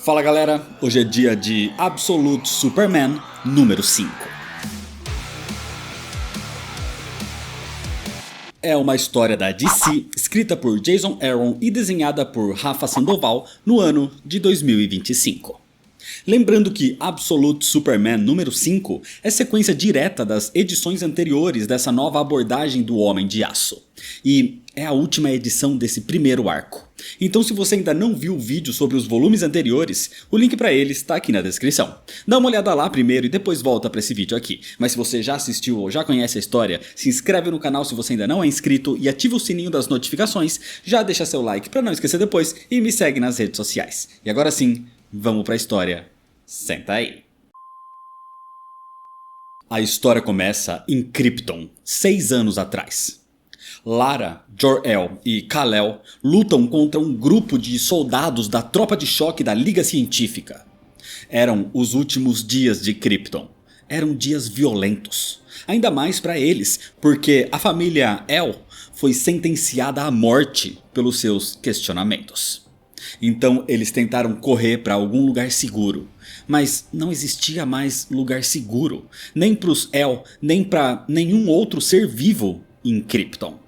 Fala galera, hoje é dia de Absolute Superman número 5. É uma história da DC, escrita por Jason Aaron e desenhada por Rafa Sandoval no ano de 2025. Lembrando que Absolute Superman número 5 é sequência direta das edições anteriores dessa nova abordagem do Homem de Aço. E é a última edição desse primeiro arco. Então se você ainda não viu o vídeo sobre os volumes anteriores, o link para eles está aqui na descrição. Dá uma olhada lá primeiro e depois volta para esse vídeo aqui. Mas se você já assistiu ou já conhece a história, se inscreve no canal se você ainda não é inscrito e ativa o sininho das notificações, já deixa seu like para não esquecer depois e me segue nas redes sociais. E agora sim, vamos para a história. Senta aí. A história começa em Krypton, 6 anos atrás. Lara, Jor-El e Kal-El lutam contra um grupo de soldados da tropa de choque da Liga Científica. Eram os últimos dias de Krypton. Eram dias violentos. Ainda mais para eles, porque a família El foi sentenciada à morte pelos seus questionamentos. Então eles tentaram correr para algum lugar seguro. Mas não existia mais lugar seguro, nem para os El, nem para nenhum outro ser vivo em Krypton.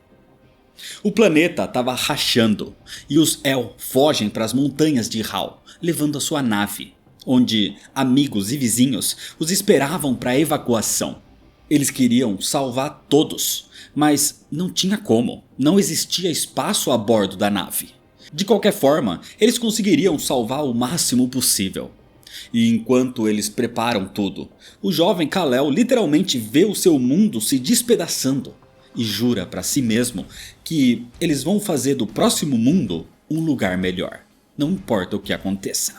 O planeta estava rachando e os El fogem para as montanhas de Hal, levando a sua nave, onde amigos e vizinhos os esperavam para a evacuação. Eles queriam salvar todos, mas não tinha como, não existia espaço a bordo da nave. De qualquer forma, eles conseguiriam salvar o máximo possível. E enquanto eles preparam tudo, o jovem Kal-El literalmente vê o seu mundo se despedaçando e jura para si mesmo que eles vão fazer do próximo mundo um lugar melhor, não importa o que aconteça.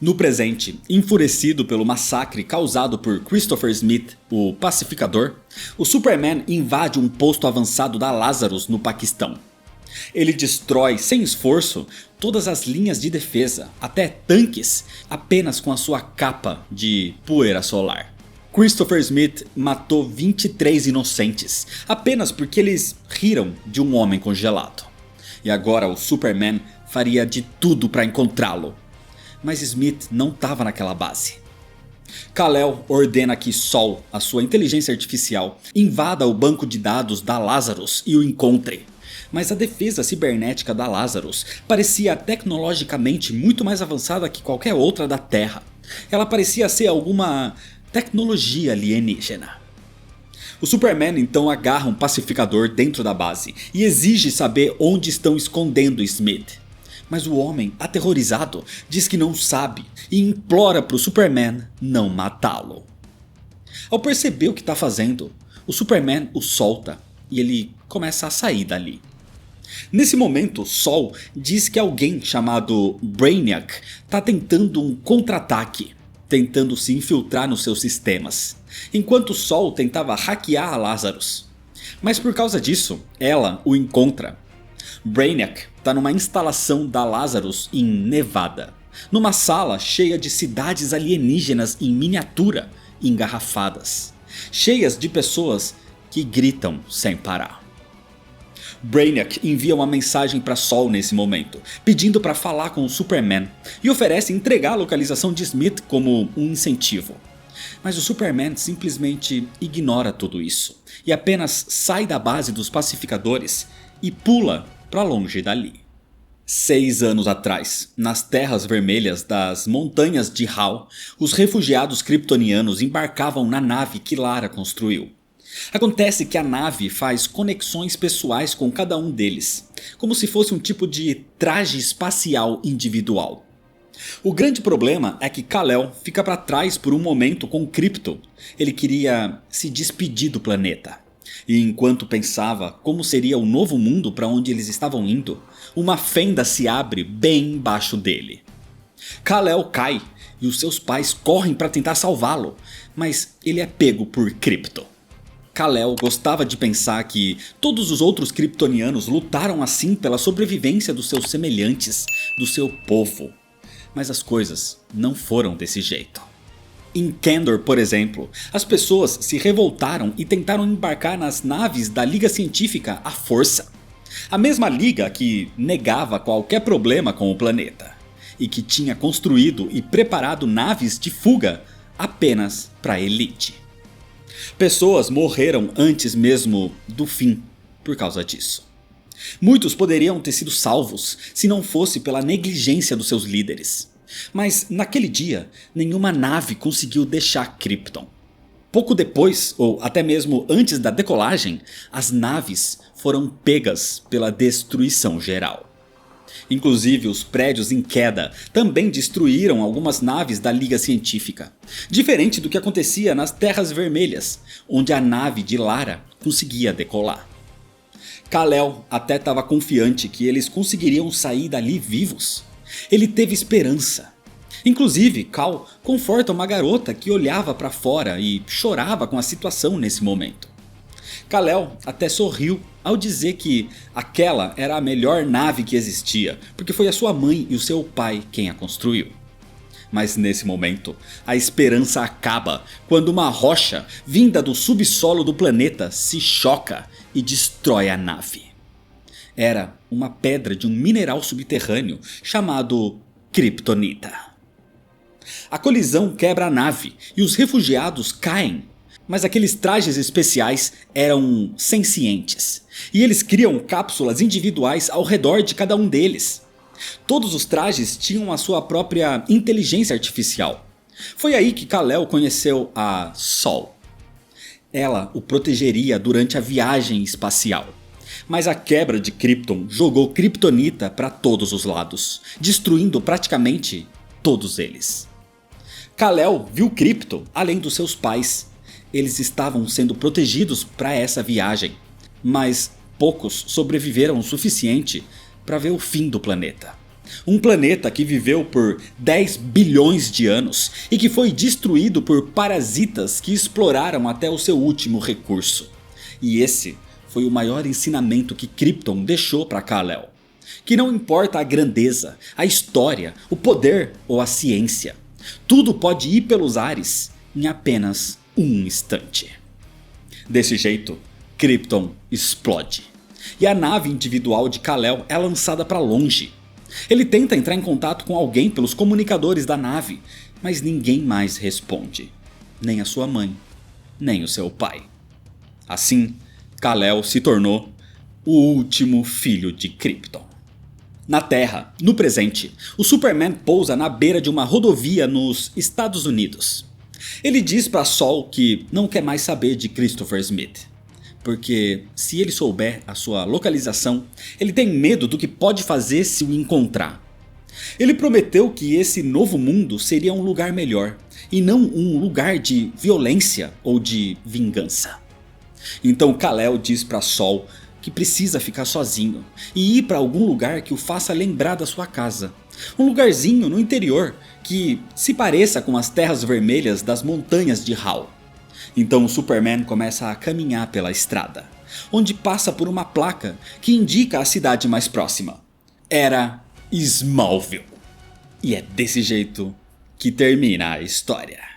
No presente, enfurecido pelo massacre causado por Christopher Smith, o pacificador, o Superman invade um posto avançado da Lazarus no Paquistão. Ele destrói sem esforço todas as linhas de defesa, até tanques, apenas com a sua capa de poeira solar. Christopher Smith matou 23 inocentes, apenas porque eles riram de um homem congelado. E agora o Superman faria de tudo para encontrá-lo. Mas Smith não estava naquela base. Kal-El ordena que Sol, a sua inteligência artificial, invada o banco de dados da Lazarus e o encontre. Mas a defesa cibernética da Lazarus parecia tecnologicamente muito mais avançada que qualquer outra da Terra. Ela parecia ser alguma tecnologia alienígena. O Superman então agarra um pacificador dentro da base e exige saber onde estão escondendo Smith. Mas o homem, aterrorizado, diz que não sabe e implora para o Superman não matá-lo. Ao perceber o que está fazendo, o Superman o solta e ele começa a sair dali. Nesse momento, Sol diz que alguém chamado Brainiac está tentando um contra-ataque, tentando se infiltrar nos seus sistemas, enquanto Sol tentava hackear a Lazarus. Mas por causa disso, ela o encontra. Brainiac está numa instalação da Lazarus em Nevada, numa sala cheia de cidades alienígenas em miniatura, engarrafadas, cheias de pessoas que gritam sem parar. Brainiac envia uma mensagem para Sol nesse momento, pedindo para falar com o Superman e oferece entregar a localização de Smith como um incentivo. Mas o Superman simplesmente ignora tudo isso e apenas sai da base dos pacificadores e pula para longe dali. 6 anos atrás, nas terras vermelhas das montanhas de Hal, os refugiados kryptonianos embarcavam na nave que Lara construiu. Acontece que a nave faz conexões pessoais com cada um deles, como se fosse um tipo de traje espacial individual. O grande problema é que Kal-El fica para trás por um momento com Krypton. Ele queria se despedir do planeta. E enquanto pensava como seria o novo mundo para onde eles estavam indo, uma fenda se abre bem embaixo dele. Kal-El cai e os seus pais correm para tentar salvá-lo, mas ele é pego por Krypton. Kal-El gostava de pensar que todos os outros kryptonianos lutaram assim pela sobrevivência dos seus semelhantes, do seu povo. Mas as coisas não foram desse jeito. Em Kandor, por exemplo, as pessoas se revoltaram e tentaram embarcar nas naves da Liga Científica à força. A mesma liga que negava qualquer problema com o planeta. e que tinha construído e preparado naves de fuga apenas para a elite. Pessoas morreram antes mesmo do fim por causa disso. Muitos poderiam ter sido salvos se não fosse pela negligência dos seus líderes. Mas naquele dia, nenhuma nave conseguiu deixar Krypton. Pouco depois, ou até mesmo antes da decolagem, as naves foram pegas pela destruição geral. Inclusive, os prédios em queda também destruíram algumas naves da Liga Científica. Diferente do que acontecia nas Terras Vermelhas, onde a nave de Lara conseguia decolar. Kal-El até estava confiante que eles conseguiriam sair dali vivos. Ele teve esperança. Inclusive, Kal conforta uma garota que olhava para fora e chorava com a situação nesse momento. Kal-El até sorriu ao dizer que aquela era a melhor nave que existia, porque foi a sua mãe e o seu pai quem a construiu. Mas nesse momento, a esperança acaba quando uma rocha vinda do subsolo do planeta se choca e destrói a nave. Era uma pedra de um mineral subterrâneo chamado Kryptonita. A colisão quebra a nave e os refugiados caem. Mas aqueles trajes especiais eram sencientes, e eles criam cápsulas individuais ao redor de cada um deles. Todos os trajes tinham a sua própria inteligência artificial. Foi aí que Kal-El conheceu a Sol. Ela o protegeria durante a viagem espacial. Mas a quebra de Krypton jogou Kryptonita para todos os lados, destruindo praticamente todos eles. Kal-El viu Krypton além dos seus pais. Eles estavam sendo protegidos para essa viagem, mas poucos sobreviveram o suficiente para ver o fim do planeta. Um planeta que viveu por 10 bilhões de anos e que foi destruído por parasitas que exploraram até o seu último recurso. E esse foi o maior ensinamento que Krypton deixou para Kal-El. Que não importa a grandeza, a história, o poder ou a ciência. Tudo pode ir pelos ares em apenas um instante. Desse jeito, Krypton explode. E a nave individual de Kal-El é lançada para longe. Ele tenta entrar em contato com alguém pelos comunicadores da nave, mas ninguém mais responde. Nem a sua mãe, nem o seu pai. Assim, Kal-El se tornou o último filho de Krypton. Na Terra, no presente, o Superman pousa na beira de uma rodovia nos Estados Unidos. Ele diz para Sol que não quer mais saber de Christopher Smith, porque se ele souber a sua localização, ele tem medo do que pode fazer se o encontrar. Ele prometeu que esse novo mundo seria um lugar melhor, e não um lugar de violência ou de vingança. Então Kal-El diz para Sol que precisa ficar sozinho e ir para algum lugar que o faça lembrar da sua casa. Um lugarzinho no interior que se pareça com as terras vermelhas das montanhas de Hal. Então o Superman começa a caminhar pela estrada, onde passa por uma placa que indica a cidade mais próxima. Era Smallville. E é desse jeito que termina a história.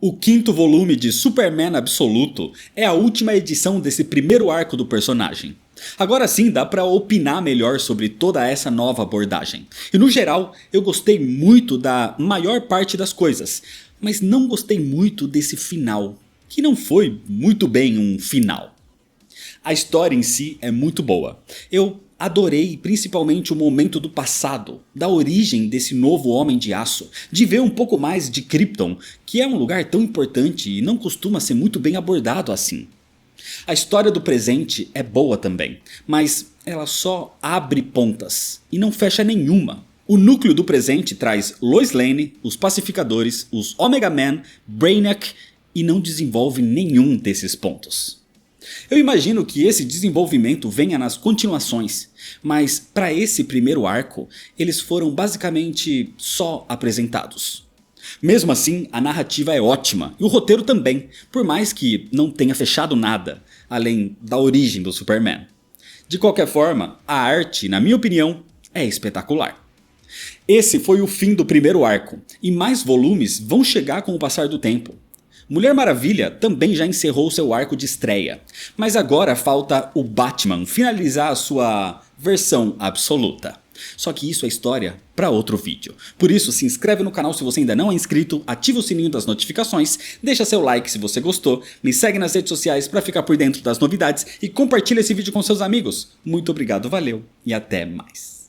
O quinto volume de Superman Absoluto é a última edição desse primeiro arco do personagem. Agora sim dá pra opinar melhor sobre toda essa nova abordagem. E no geral, eu gostei muito da maior parte das coisas, mas não gostei muito desse final, que não foi muito bem um final. A história em si é muito boa. Eu adorei principalmente o momento do passado, da origem desse novo Homem de Aço, de ver um pouco mais de Krypton, que é um lugar tão importante e não costuma ser muito bem abordado assim. A história do presente é boa também, mas ela só abre pontas e não fecha nenhuma. O núcleo do presente traz Lois Lane, os Pacificadores, os Omega Man, Brainiac e não desenvolve nenhum desses pontos. Eu imagino que esse desenvolvimento venha nas continuações, mas para esse primeiro arco, eles foram basicamente só apresentados. Mesmo assim, a narrativa é ótima e o roteiro também, por mais que não tenha fechado nada, além da origem do Superman. De qualquer forma, a arte, na minha opinião, é espetacular. Esse foi o fim do primeiro arco, e mais volumes vão chegar com o passar do tempo. Mulher Maravilha também já encerrou seu arco de estreia, mas agora falta o Batman finalizar a sua versão absoluta. Só que isso é história para outro vídeo. Por isso, se inscreve no canal se você ainda não é inscrito, ativa o sininho das notificações, deixa seu like se você gostou, me segue nas redes sociais para ficar por dentro das novidades e compartilha esse vídeo com seus amigos. Muito obrigado, valeu e até mais.